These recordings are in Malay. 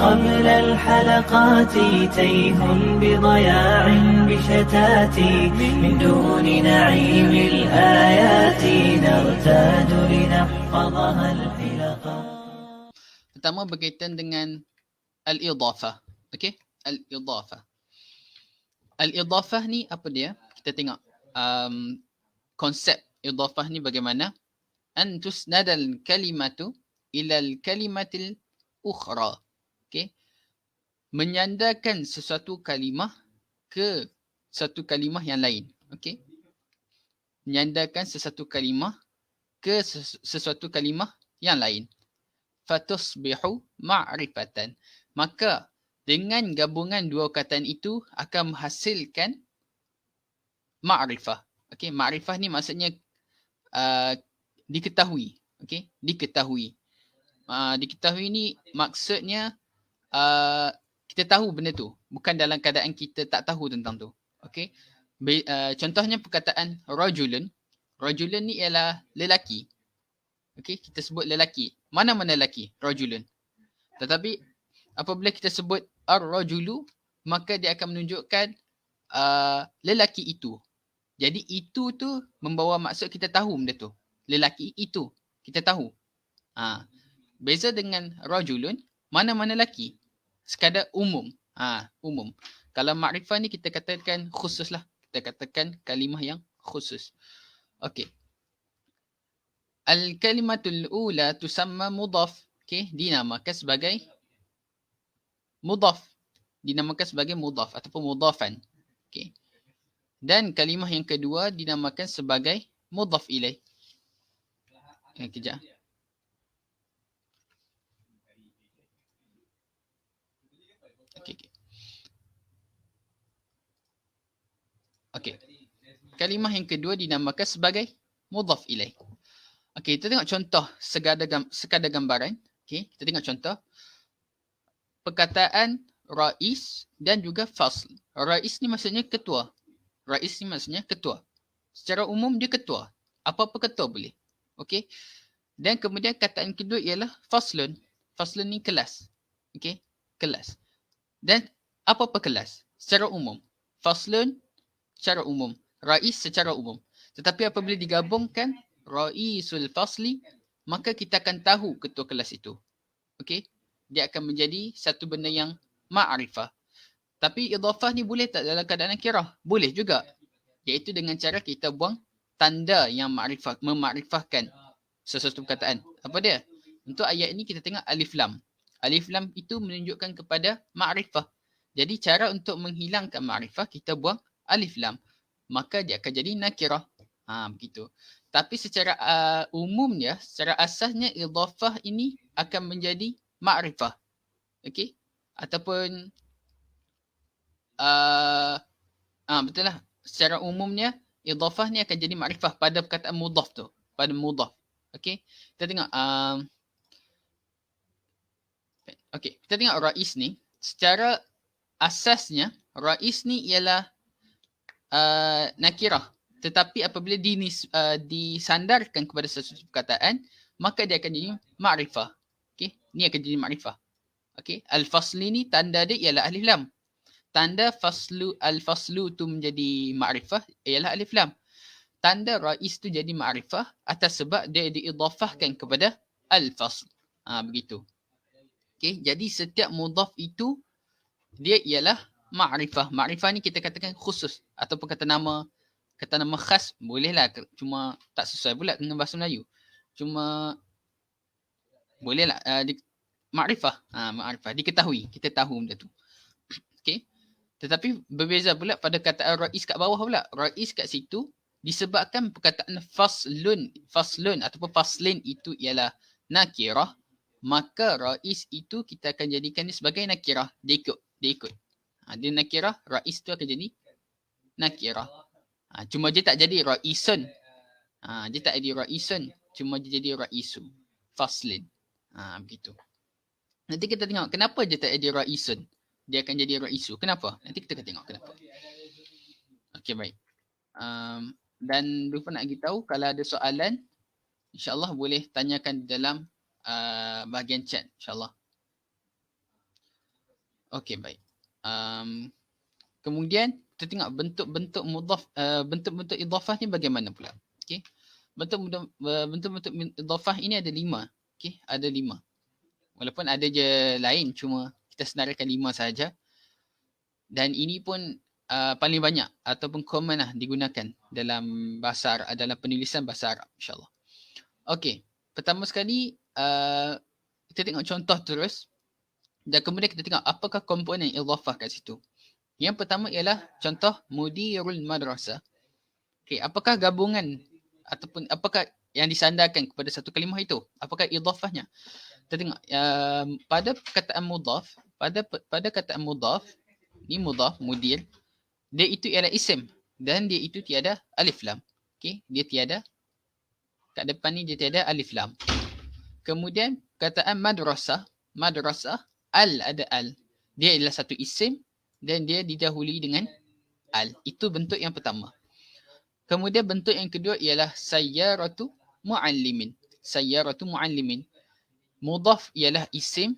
قبل الحلقات تيه بضياع بشتات من دون نعيم الآيات نرتاد لنحفظها الحلقات. Pertama berkaitan dengan al-idhafah. Okey, al-idhafah. Al-idhafah ni apa dia? Kita tengok konsep idhafah ni bagaimana. An tusnadal kalimatu ilal kalimatil ukhra. Okey. Menyandarkan sesuatu kalimah ke satu kalimah yang lain. Okey. Menyandarkan sesuatu kalimah ke sesuatu kalimah yang lain. Fatusbihu ma'rifatan. Maka dengan gabungan dua kataan itu akan menghasilkan ma'rifah. Okey, ma'rifah ni maksudnya diketahui. Okey, diketahui. Diketahui ni maksudnya kita tahu benda tu, bukan dalam keadaan kita tak tahu tentang tu. Okey. Contohnya perkataan rajulun. Rajulun ni ialah lelaki. Okey, kita sebut lelaki. Mana-mana lelaki? Rajulun. Tetapi apabila kita sebut ar-rajulu, maka dia akan menunjukkan lelaki itu. Jadi itu tu membawa maksud kita tahu benda tu. Lelaki itu kita tahu. Beza dengan rajulun, mana-mana lelaki. Sekadar umum. Umum. Kalau makrifah ni kita katakan khusus lah. Kita katakan kalimah yang khusus. Okey. Al-kalimatul ula tusamma mudhaf. Okey, dinamakan sebagai mudhaf. Dinamakan sebagai mudhaf ataupun mudhafan. Okey. Dan kalimah yang kedua dinamakan sebagai mudhaf ilaih. Kejap. Okey. Okey. Kalimah yang kedua dinamakan sebagai mudhaf ilaih. Okey, kita tengok contoh sekadar gambaran. Okey, kita tengok contoh. Perkataan rais dan juga fasl. Rais ni maksudnya ketua. Rais ni maksudnya ketua. Secara umum dia ketua. Apa-apa ketua boleh. Okey. Dan kemudian kataan kedua ialah faslun. Faslun ni kelas. Okey, kelas. Dan apa-apa kelas secara umum. Faslun secara umum. Rais secara umum. Tetapi apabila digabungkan raisul fasli, maka kita akan tahu ketua kelas itu. Okey? Dia akan menjadi satu benda yang ma'rifah. Tapi idhafah ni boleh tak dalam keadaan nakirah? Boleh juga. Iaitu dengan cara kita buang tanda yang memakrifahkan sesuatu perkataan. Apa dia? Untuk ayat ini kita tengok alif lam. Alif lam itu menunjukkan kepada ma'rifah. Jadi cara untuk menghilangkan ma'rifah, kita buang alif lam. Maka dia akan jadi nakirah. Begitu. Tapi secara umumnya, secara asasnya idhafah ini akan menjadi ma'rifah. Okey? Ataupun betul lah. Secara umumnya idhafah ni akan jadi ma'rifah pada perkataan mudhaf tu, pada mudhaf. Okey? Kita tengok kita tengok rais ni. Secara asasnya rais ni ialah nakirah. Tetapi apabila disandarkan kepada sesuatu perkataan, maka dia akan jadi ma'rifah. Okey, ni akan jadi ma'rifah. Okey, al-fasli ni tanda dia ialah alif lam. Tanda al-faslu tu menjadi ma'rifah ialah alif lam. Tanda rais tu jadi ma'rifah atas sebab dia diidhafahkan kepada al-fasl. Begitu. Okey, jadi setiap mudhaf itu dia ialah ma'rifah. Ma'rifah ni kita katakan khusus ataupun kata nama khas bolehlah, cuma tak sesuai pula dengan bahasa Melayu. Cuma bolehlah ma'rifah. Ma'rifah diketahui, kita tahu benda tu. Okey. Tetapi berbeza pula pada kataan rais kat bawah pula. Rais kat situ disebabkan perkataan faslun ataupun faslin itu ialah nakirah, maka rais itu kita akan jadikan dia sebagai nakirah. Dia ikut. Dia nakirah, rais tu akan jadi nakirah. Cuma dia tak jadi raisun. Dia tak jadi raisun. Cuma dia jadi raisu. Faslin. Begitu. Nanti kita tengok kenapa dia tak jadi raisun. Dia akan jadi raisu. Kenapa? Nanti kita akan tengok kenapa. Okey, baik. Dan lupa nak beritahu, kalau ada soalan, insyaAllah boleh tanyakan di dalam bahagian chat. InsyaAllah. Okey, baik. Kemudian kita tengok bentuk-bentuk mudhaf, bentuk-bentuk idhafah ni bagaimana pula. Okey. Bentuk-bentuk idhafah ini ada 5. Okey, ada 5. Walaupun ada je lain, cuma kita senaraikan 5 saja. Dan ini pun paling banyak ataupun common lah digunakan dalam bahasa Arab, dalam penulisan bahasa Arab, insyaAllah. Okey, pertama sekali kita tengok contoh terus. Dan kemudian kita tengok apakah komponen idhafah kat situ. Yang pertama ialah contoh mudirul madrasah. Okey, apakah gabungan ataupun apakah yang disandarkan kepada satu kalimah itu? Apakah idhafahnya? Kita tengok pada perkataan mudhaf, pada kataan mudhaf, ni mudhaf, mudir, dia itu ialah isim dan dia itu tiada alif lam. Okey, dia tiada, kat depan ni dia tiada alif lam. Kemudian kataan madrasah, ada al. Dia adalah satu isim dan dia didahului dengan al. Itu bentuk yang pertama. Kemudian bentuk yang kedua ialah sayyaratu muallimin. Sayyaratu muallimin. Mudhaf ialah isim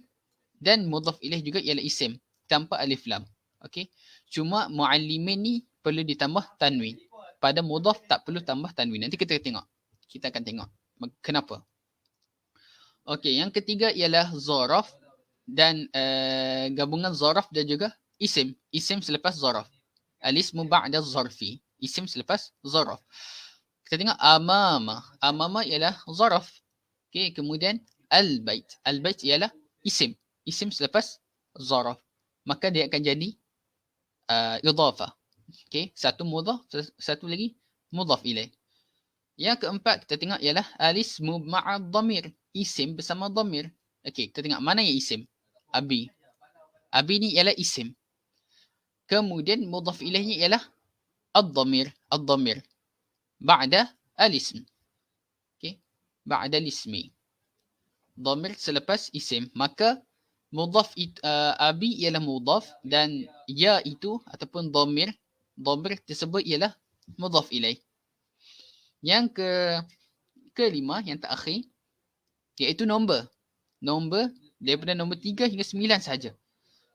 dan mudhaf ilaih juga ialah isim tanpa alif lam. Okey. Cuma muallimin ni perlu ditambah tanwin. Pada mudhaf tak perlu tambah tanwin. Nanti kita tengok. Kita akan tengok kenapa. Okey, yang ketiga ialah zaraf dan gabungan zaraf dan juga isim. Isim selepas zaraf. Al-ismu ba'da zarfi. Isim selepas zaraf. Kita tengok amama. Amama ialah zaraf. Okey, kemudian al-bait. Al-bait ialah isim. Isim selepas zaraf. Maka dia akan jadi idhafah. Okey, satu mudhaf, satu lagi mudhaf ilaih. Yang keempat kita tengok ialah al-ismu ma'ad dhamir. Isim bersama dhamir. Okey, kita tengok mana yang isim? Abi. Abi ni ialah isim. Kemudian mudhaf ilaihnya ialah ad-dhamir. Ad-dhamir. Ba'da al-ism. Okey, ba'da al-ismi. Dhamir selepas isim. Maka mudhaf abi ialah mudhaf dan ya itu ataupun dhamir tersebut ialah mudhaf ilaih. Yang kelima, yang terakhir, iaitu nombor. Nombor daripada nombor 3 hingga 9 sahaja.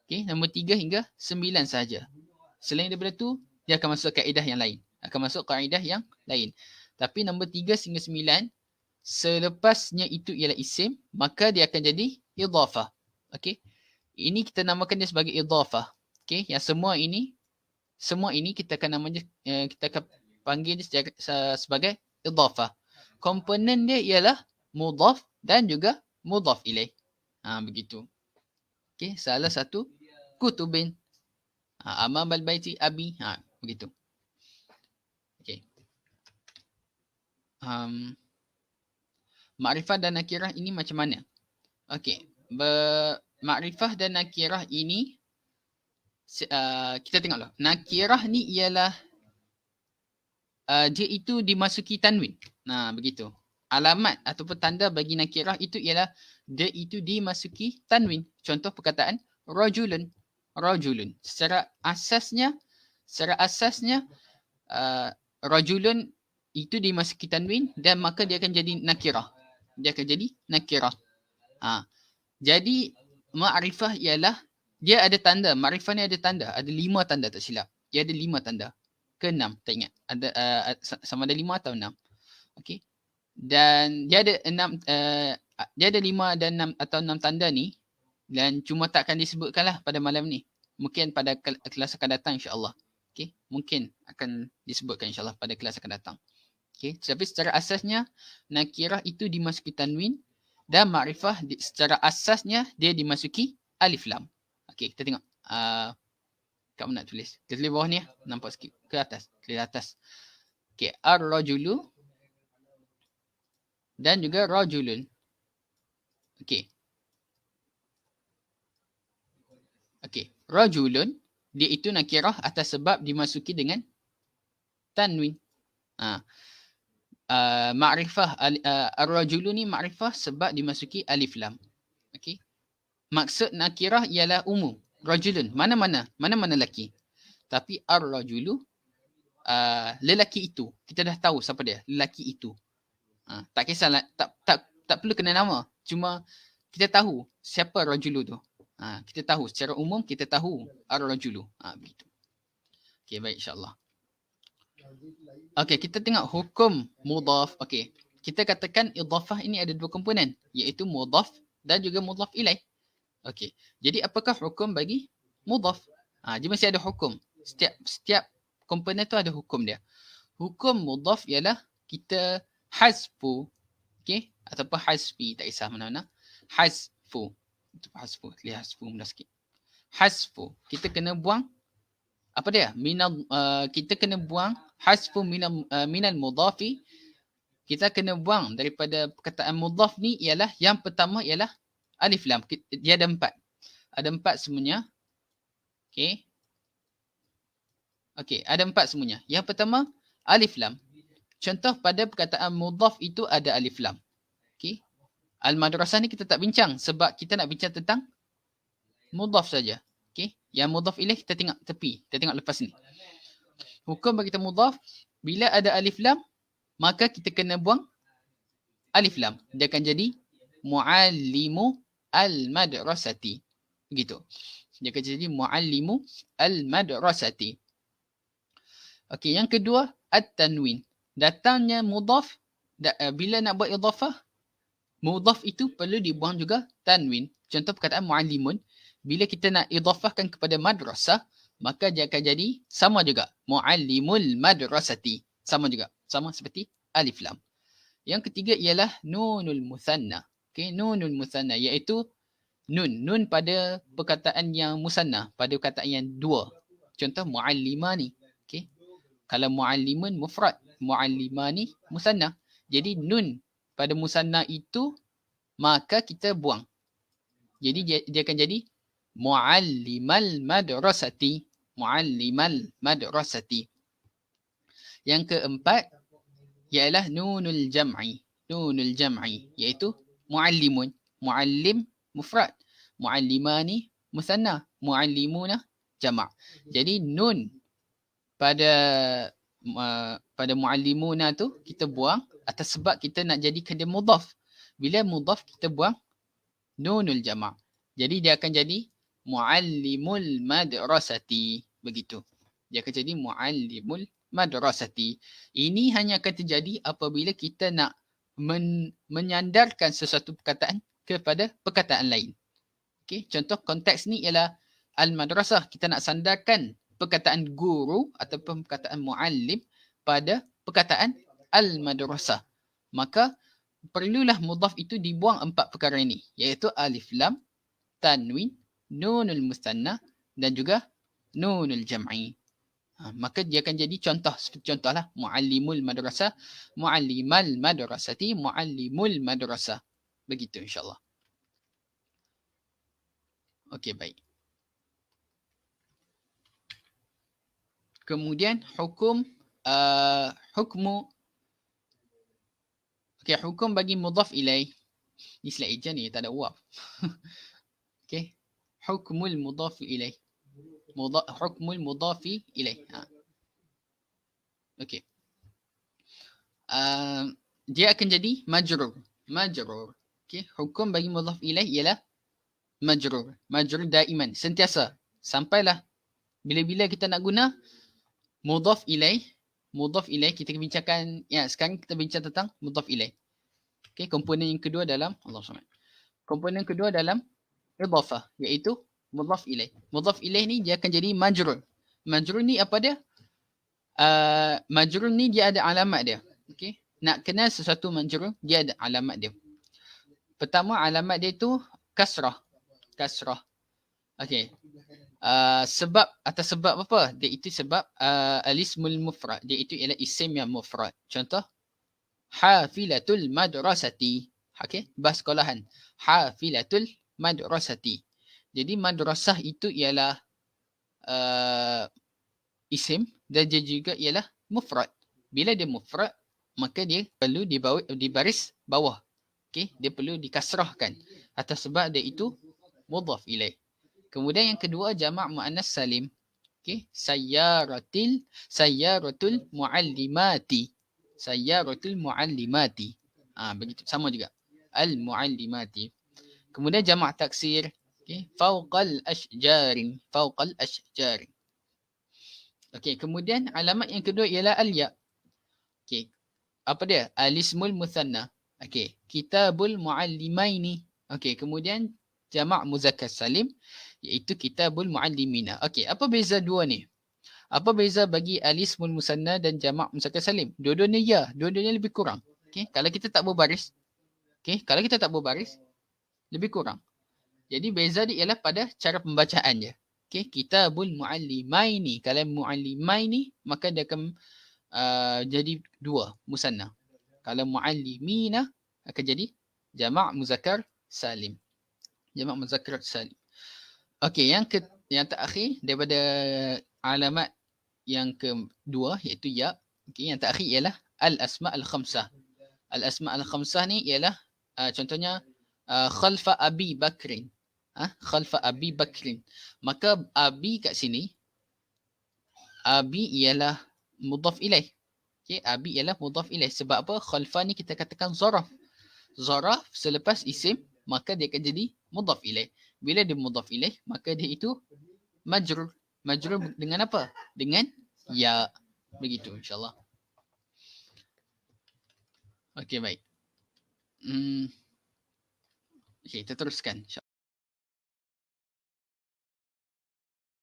Okey, nombor 3 hingga 9 sahaja. Selain daripada tu, dia akan masuk kaedah yang lain. Tapi nombor 3 hingga 9, selepasnya itu ialah isim, maka dia akan jadi idhafah. Okey. Ini kita namakan dia sebagai idhafah. Okey, yang semua ini kita akan namanya, kita akan panggil dia sebagai idhafah. Komponen dia ialah mudhaf dan juga mudhaf ilaih. Begitu. Okey, salah satu kutubin. Amam al-baiti abi. Begitu. Okey. Ma'rifah dan nakirah ini macam mana? Okey. Ma'rifah dan nakirah ini kita tengoklah. Nakirah ni ialah dia itu dimasuki tanwin. Begitu. Alamat ataupun tanda bagi nakirah itu ialah dia itu dimasuki tanwin. Contoh perkataan rajulun. Rajulun. Secara asasnya rajulun itu dimasuki tanwin dan maka dia akan jadi nakirah. Jadi ma'rifah ialah dia ada tanda. Ma'rifah ni ada tanda. Ada 5 tanda tak silap. Dia ada 5 tanda. Ke 6, tak ingat. Sama ada 5 atau 6. Okey. Dan dia ada 6, dia ada 5 dan 6 atau 6 tanda ni. Dan cuma takkan disebutkanlah pada malam ni. Mungkin pada kelas akan datang insya-Allah. Okey, mungkin akan disebutkan insya-Allah pada kelas akan datang. Okey, tapi secara asasnya nakirah itu dimasuki tanwin dan ma'rifah secara asasnya dia dimasuki alif lam. Okey, kita tengok. Kat mana nak tulis? Kita tulis bawah ni ya. Nampak sikit ke atas? Tulis atas. Okey, ar-rajulu dan juga rajulun. Okey. Okey, rajulun dia itu nakirah atas sebab dimasuki dengan tanwin. Ma'rifah ar-rajulu ni ma'rifah sebab dimasuki alif lam. Okey. Maksud nakirah ialah umum. Rajulun, mana-mana lelaki. Tapi ar-rajulu lelaki itu. Kita dah tahu siapa dia, lelaki itu. Tak kisahlah, tak perlu kena nama. Cuma kita tahu siapa rajulu tu. Kita tahu secara umum, kita tahu ar-rajulu. Begitu. Okey, baik, insyaAllah. Okey, kita tengok hukum mudhaf. Okey, kita katakan idhafah ini ada dua komponen, iaitu mudhaf dan juga mudhaf ilaih. Okey, jadi apakah hukum bagi mudhaf? Dia mesti ada hukum. Setiap komponen tu ada hukum dia. Hukum mudhaf ialah kita hazfu, okey, ataupun hazfi, tak kisah mana-mana. Hazfu. Hazfu, lihat hazfu mudah sikit. Hazfu, kita kena buang apa dia? Kita kena buang hazfu minal mudhafi. Kita kena buang daripada perkataan mudhaf ni ialah yang pertama ialah alif lam. Dia ada 4. Ada 4 semuanya. Okey. Okey, ada 4 semuanya. Yang pertama alif lam. Contoh pada perkataan mudhaf itu ada alif lam. Okey. Al-madrasah ni kita tak bincang sebab kita nak bincang tentang mudhaf saja. Okey. Yang mudhaf ilaih kita tengok tepi. Kita tengok lepas ni. Hukum bagi kita mudhaf, bila ada alif lam, maka kita kena buang alif lam. Dia akan jadi muallimu al-madrasati. Begitu. Dia akan jadi muallimu al-madrasati. Okey, yang kedua at-tanwin. Datangnya mudhaf, bila nak buat idhafah, mudhaf itu perlu dibuang juga tanwin. Contoh perkataan muallimun, bila kita nak idhafahkan kepada madrasah, maka dia akan jadi sama juga. Muallimul madrasati. Sama juga. Sama seperti alif lam. Yang ketiga ialah nunul musanna. Okey, nunul musanna iaitu nun. Nun pada perkataan yang musanna, pada perkataan yang dua. Contoh muallimani. Okey. Kalau muallimun mufrad, muallimani musanna. Jadi nun pada musanna itu maka kita buang. Jadi dia akan jadi muallimal madrasati. Muallimal madrasati. Yang keempat ialah nunul jam'i. Nunul jam'i iaitu muallimun. Muallim mufrad. Muallimani musanna. Muallimuna jama'. Jadi nun pada muallimuna tu kita buang atas sebab kita nak jadikan dia mudhaf. Bila mudhaf kita buang nunul jama'. Jadi dia akan jadi muallimul madrasati. Begitu. Dia akan jadi muallimul madrasati. Ini hanya akan terjadi apabila kita nak menyandarkan sesuatu perkataan kepada perkataan lain. Okey, contoh konteks ni ialah al-madrasah. Kita nak sandarkan perkataan guru ataupun perkataan muallim pada perkataan al-madrasah. Maka perlulah mudhaf itu dibuang 4 perkara ini, iaitu alif lam, tanwin, nunul musanna dan juga nunul jam'i. Maka dia akan jadi contoh. Seperti contohlah muallimul madrasah, muallimal madrasati, muallimul madrasah. Begitu insyaAllah. Okey, baik. Kemudian hukum hukum bagi mudhaf ilaih. Ni slide eja ni tak ada waf. Okey. Hukmul mudhaf ilaih. Hukmul mudhafi ilaih. Okey. Dia akan jadi majrur. Majrur. Okey, hukum bagi mudhaf ilaih ialah majrur. Majrur daiman, sentiasa. Sampailah bila-bila kita nak guna mudhaf ilaih. Mudhaf ilaih kita bincangkan, ya, sekarang kita bincang tentang mudhaf ilaih. Okey, komponen yang kedua dalam komponen kedua dalam idhafah iaitu mudhaf ilaih. Mudhaf ilaih ni dia akan jadi majrur. Majrur ni apa dia? Majrur ni dia ada alamat dia. Okey. Nak kenal sesuatu majrur, dia ada alamat dia. Pertama alamat dia tu kasrah. Kasrah. Okey. Sebab atas sebab apa? Dia itu sebab al-ismul mufrad. Dia itu ialah isim yang mufrad. Contoh hafilatul madrasati. Okey, bas sekolahan. Hafilatul madrasati. Jadi madrasah itu ialah isim dan dia juga ialah mufrad. Bila dia mufrad, maka dia perlu di baris bawah. Okey, dia perlu dikasrahkan atas sebab dia itu mudhaf ilaih. Kemudian yang kedua jamak muannas salim. Okey, sayyaratul muallimati. Sayyaratul muallimati. Begitu sama juga. Al muallimati. Kemudian jamak taksir. Okey, fauqal ashjari, fauqal ashjari. Okey, kemudian alamat yang kedua ialah al-ya. Okey, apa dia? Al-ismul muthanna. Okey, kitabul muallimaini. Okey, kemudian jamak muzakkar salim iaitu kitabul muallimina. Okey, apa beza dua ni? Apa beza bagi al-ismul musanna dan jamak muzakkar salim? Dua-duanya ya, dua-duanya lebih kurang. Okey, kalau kita tak berbaris, kalau kita tak berbaris lebih kurang. Jadi beza dia ialah pada cara pembacaan je. Okey, kitabul muallimaini. Kalau muallimaini maka dia akan jadi dua musanna. Kalau muallimina akan jadi jamak muzakkar salim. Jamak muzakkar salim. Okey, yang terakhir daripada alamat yang kedua iaitu ya. Okey, yang terakhir ialah al-asma al-khamsah. Al-asma al-khamsah ni ialah contohnya khalfa Abi Bakrin. Khalfa Abi Bakrin. Maka Abi kat sini, Abi ialah mudhaf ilaih. Okey, Abi ialah mudhaf ilaih. Sebab apa? Khalfa ni kita katakan zaraf. Zaraf selepas isim, maka dia akan jadi mudhaf ilaih. Bila dia mudhaf ilaih, maka dia itu majrur. Majrur dengan apa? Dengan ya. Begitu insyaAllah. Okey, baik. Okey, kita teruskan insyaAllah.